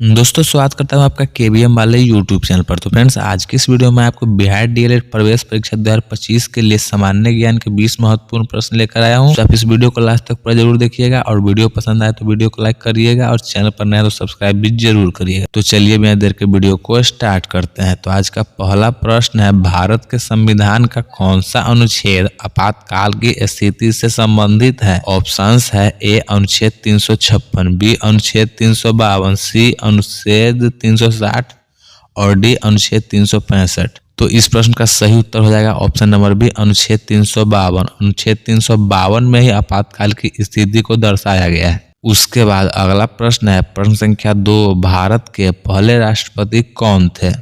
दोस्तों स्वागत करता हूं आपका केबीएम वाले यूट्यूब चैनल पर। तो फ्रेंड्स आज की इस वीडियो में आपको बिहार डीएलएड प्रवेश परीक्षा 2025 के लिए सामान्य ज्ञान के 20 महत्वपूर्ण प्रश्न लेकर आया हूं। तो आप इस वीडियो को लास्ट तक पूरा जरूर देखिएगा और वीडियो पसंद आए तो वीडियो को लाइक करिएगा और चैनल पर नया तो सब्सक्राइब भी जरूर करिएगा। तो चलिए बिना देर के वीडियो को स्टार्ट करते हैं। तो आज का पहला प्रश्न है, भारत के संविधान का कौन सा अनुच्छेद आपातकाल की स्थिति से संबंधित है? ऑप्शंस है ए अनुच्छेद 356, बी अनुच्छेद 352, सी अनुच्छेद 360 और डी अनुच्छेद 365। तो इस प्रश्न का सही उत्तर हो जाएगा ऑप्शन नंबर बी अनुच्छेद 352। अनुच्छेद 352 में ही आपातकाल की स्थिति को दर्शाया गया है। उसके बाद अगला प्रश्न है, प्रश्न संख्या 2, भारत के पहले राष्ट्रपति कौन थे?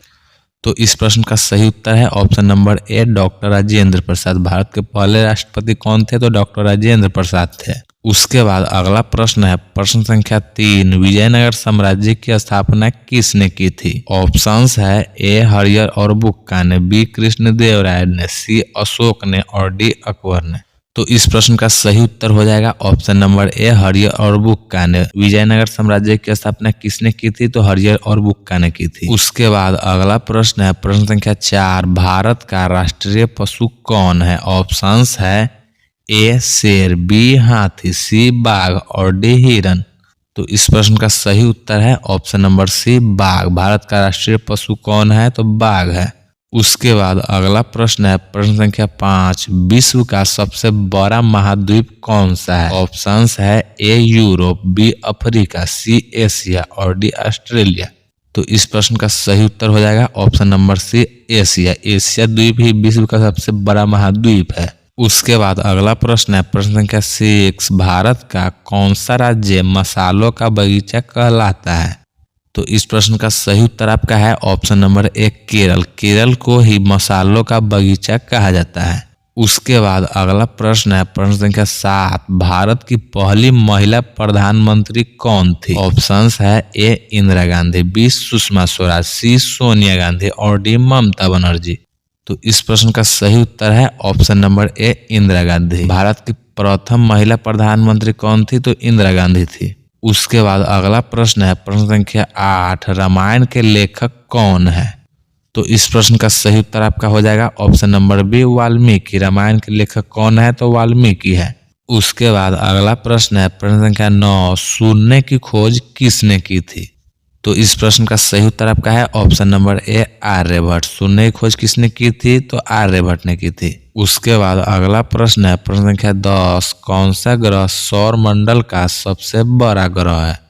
तो इस प्रश्न का सही उत्तर है option number A doctor Rajendra Prasad. Bharat के पहले राष्ट्रपति कौन थे? तो डॉक्टर राजेंद्र प्रसाद थे। उसके बाद अगला प्रश्न है, प्रश्न संख्या 3, विजयनगर साम्राज्य की स्थापना किसने की थी? ऑप्शंस है ए हरिहर और बुक्का ने, बी कृष्णदेवराय ने, सी अशोक ने और डी अकबर ने। तो इस प्रश्न का सही उत्तर हो जाएगा ऑप्शन नंबर ए हरिहर और बुक्का ने। विजयनगर साम्राज्य की स्थापना किसने की थी? तो हरिहर और बुक्का ने की थी। उसके बाद अगला प्रश्न है, प्रश्न संख्या 4, भारत का राष्ट्रीय पशु कौन है? ऑप्शंस है ए शेर, बी हाथी, सी बाघ और डी हिरन। तो इस प्रश्न का सही उत्तर है ऑप्शन नंबर सी बाघ। भारत का राष्ट्रीय पशु कौन है? तो बाघ है। उसके बाद अगला प्रश्न है, प्रश्न संख्या 5, विश्व का सबसे बड़ा महाद्वीप कौन सा है? ऑप्शंस है A Europe, B Africa, C Asia और डी ऑस्ट्रेलिया। तो इस प्रश्न का सही उत्तर हो जाएगा option number C Asia. Asia द्वीप ही विश्व का सबसे बड़ा महाद्वीप है। उसके बाद अगला प्रश्न है, प्रश्न संख्या 6, भारत का कौन सा राज्य मसालों का बगीचा कहलाता है? तो इस प्रश्न का सही उत्तर आपका है ऑप्शन नंबर ए केरल। केरल को ही मसालों का बगीचा कहा जाता है। उसके बाद अगला प्रश्न है, प्रश्न संख्या 7, भारत की पहली महिला प्रधानमंत्री कौन थी? ऑप्शंस है ए इंदिरा गांधी, बी सुषमा स्वराज, सी सोनिया गांधी और डी ममता बनर्जी। तो इस प्रश्न का सही उत्तर है ऑप्शन नंबर ए इंदिरा गांधी। भारत की प्रथम महिला प्रधानमंत्री कौन थी? तो इंदिरा गांधी थी। उसके बाद अगला प्रश्न है, प्रश्न संख्या 8, रामायण के लेखक कौन है? तो इस प्रश्न का सही उत्तर आपका हो जाएगा option number B Valmiki. Ramayana के लेखक कौन है? तो वाल्मीकि है। उसके बाद अगला प्रश्न है, प्रश्न संख्या 9, शून्य की खोज किसने की थी? तो इस प्रश्न का सही उत्तर आपका है ऑप्शन नंबर ए आर्यभट्ट। शून्य की खोज किसने की थी? तो आर्यभट्ट ने की थी। उसके बाद अगला प्रश्न है, प्रश्न संख्या 10, कौन सा ग्रह सौर मंडल का सबसे बड़ा ग्रह है?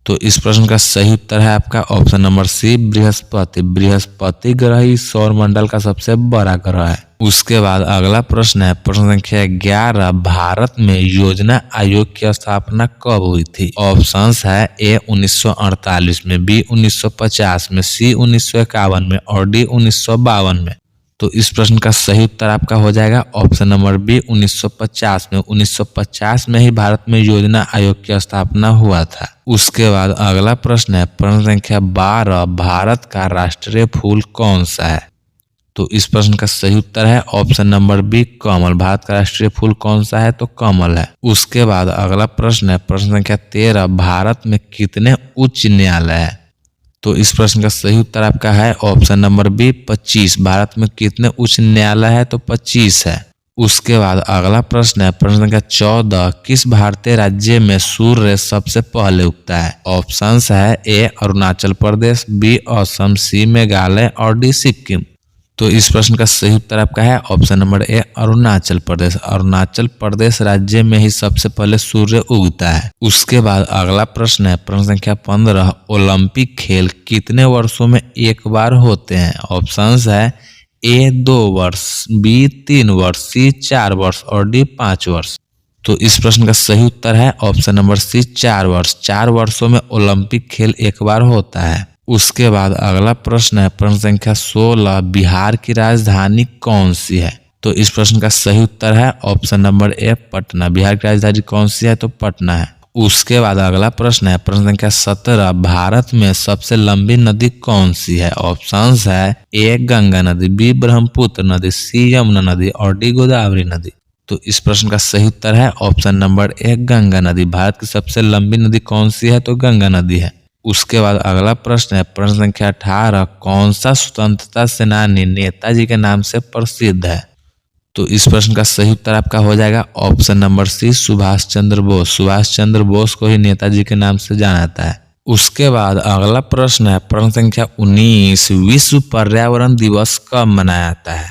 तो इस प्रश्न का सही उत्तर है आपका ऑप्शन नंबर सी बृहस्पति। बृहस्पति ग्रह ही सौर मंडल का सबसे बड़ा ग्रह है। उसके बाद अगला प्रश्न है, प्रश्न संख्या 11, भारत में योजना आयोग की स्थापना कब हुई थी? ऑप्शंस है ए 1948 में, बी 1950 में, सी 1951 में और डी 1952 में। तो इस प्रश्न का सही उत्तर आपका हो जाएगा ऑप्शन नंबर बी 1950 में। 1950 में ही भारत में योजना आयोग की स्थापना हुआ था। उसके बाद अगला प्रश्न है, प्रश्न संख्या 12, भारत का राष्ट्रीय फूल कौन सा है? तो इस प्रश्न का सही उत्तर है ऑप्शन नंबर बी कमल। भारत का राष्ट्रीय फूल कौन सा है? तो कमल है। उसके बाद अगला प्रश्न है, प्रश्न संख्या 13, भारत में कितने उच्च न्यायालय है? तो इस प्रश्न का सही उत्तर आपका है ऑप्शन नंबर बी 25। भारत में कितने उच्च न्यायालय है? तो 25 है। उसके बाद अगला प्रश्न है, प्रश्न संख्या 14, किस भारतीय राज्य में सूर्य सबसे पहले उगता है? ऑप्शंस है ए अरुणाचल प्रदेश, बी असम, सी मेघालय और डी सिक्किम। तो इस प्रश्न का सही उत्तर आपका है ऑप्शन नंबर ए अरुणाचल प्रदेश। अरुणाचल प्रदेश राज्य में ही सबसे पहले सूर्य उगता है। उसके बाद अगला प्रश्न है, प्रश्न संख्या 15, ओलंपिक खेल कितने वर्षों में एक बार होते हैं? ऑप्शंस है ए 2 वर्ष, बी 3 वर्ष, सी 4 वर्ष और डी 5 वर्ष। तो इस प्रश्न का सही उत्तर है ऑप्शन नंबर सी 4 वर्ष। 4 वर्षों में ओलंपिक खेल एक बार होता है। उसके बाद अगला प्रश्न है, प्रश्न संख्या 16, बिहार की राजधानी कौन सी है? तो इस प्रश्न का सही उत्तर है ऑप्शन नंबर ए पटना। बिहार की राजधानी कौन सी है? तो पटना है। उसके बाद अगला प्रश्न है, प्रश्न संख्या 17, भारत में सबसे लंबी नदी कौन सी है? ऑप्शंस है ए गंगा नदी, बी ब्रह्मपुत्र नदी, सी यमुना नदी और डी गोदावरी नदी। तो इस प्रश्न का सही उत्तर है ऑप्शन नंबर ए गंगा नदी। भारत की सबसे लंबी नदी कौन सी है? तो गंगा नदी है। उसके बाद अगला प्रश्न है प्रश्न संख्या 18, कौन सा स्वतंत्रता सेनानी नेताजी के नाम से प्रसिद्ध है? तो इस प्रश्न का सही उत्तर आपका हो जाएगा ऑप्शन नंबर सी, सुभाष चंद्र बोस। सुभाष चंद्र बोस को ही नेताजी के नाम से जाना जाता है। उसके बाद अगला प्रश्न है प्रश्न संख्या 19, विश्व पर्यावरण दिवस कब मनाया जाता है?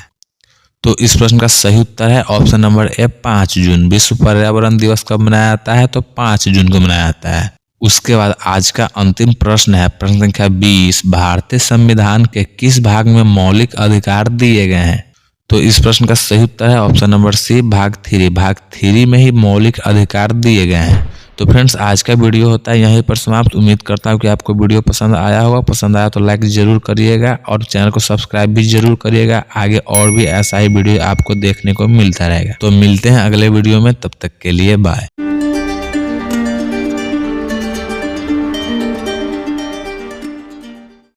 तो इस प्रश्न का सही उत्तर है ऑप्शन नंबर ए, 5 जून। विश्व पर्यावरण दिवस कब मनाया जाता है? तो 5 जून को मनाया जाता है। उसके बाद आज का अंतिम प्रश्न है प्रश्न संख्या 20, भारतीय संविधान के किस भाग में मौलिक अधिकार दिए गए हैं? तो इस प्रश्न का सही उत्तर है ऑप्शन नंबर सी, भाग 3। भाग 3 में ही मौलिक अधिकार दिए गए हैं। तो फ्रेंड्स आज का वीडियो होता है यहीं पर समाप्त। उम्मीद करता हूँ कि आपको वीडियो पसंद आया होगा। पसंद आया तो लाइक जरूर करिएगा और चैनल को सब्सक्राइब भी जरूर करिएगा। आगे और भी ऐसा ही वीडियो आपको देखने को मिलता रहेगा। तो मिलते हैं अगले वीडियो में, तब तक के लिए बाय।